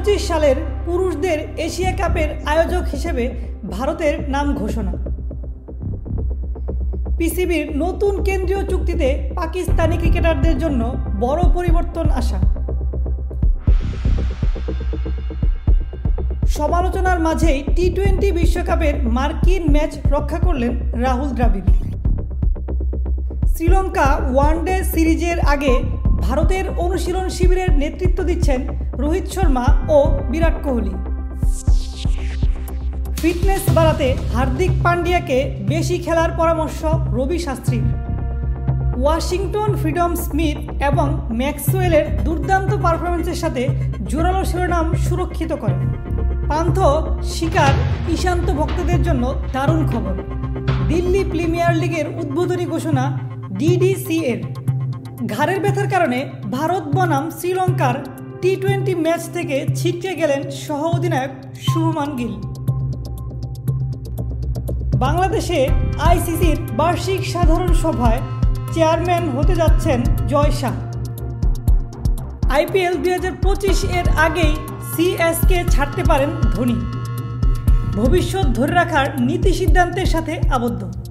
2025 সালের পুরুষদের এশিয়া কাপের আয়োজক হিসেবে ভারতের নাম ঘোষণা। পিসিবির নতুন কেন্দ্রীয় চুক্তিতে পাকিস্তানি ক্রিকেটারদের জন্য বড় পরিবর্তন আসা। সমালোচনার মাঝেই টি-20 বিশ্বকাপের মার্কিন ম্যাচ রক্ষা করলেন রাহুল দ্রাবিড়। শ্রীলঙ্কা ওয়ানডে সিরিজের আগে ভারতের অনুশীলন শিবিরের নেতৃত্ব দিচ্ছেন রোহিত শর্মা ও বিরাট কোহলি। ফিটনেস বাড়াতে হার্দিক পান্ডিয়াকে বেশি খেলার পরামর্শ রবি শাস্ত্রীর। ওয়াশিংটন ফ্রিডম স্মিথ এবং ম্যাক্সওয়েলের দুর্দান্ত পারফরমেন্সের সাথে জোরালো শিরোনাম সুরক্ষিত করেন। পান্থ শিকার ঈশান্ত ভক্তদের জন্য দারুণ খবর। দিল্লি প্রিমিয়ার লিগের উদ্বোধনী ঘোষণা ডিডিসি-এর। ঘাড়ের ব্যথার কারণে ভারত বনাম শ্রীলঙ্কার টি-20 ম্যাচ থেকে ছিটকে গেলেন সহ অধিনায়ক শুভমান গিল। বাংলাদেশে আইসিসির বার্ষিক সাধারণ সভায় চেয়ারম্যান হতে যাচ্ছেন জয় শাহ। আইপিএল 2025 এর আগেই সিএসকে ছাড়তে পারেন ধোনি। ভবিষ্যৎ ধরে রাখার নীতি সিদ্ধান্তের সাথে আবদ্ধ।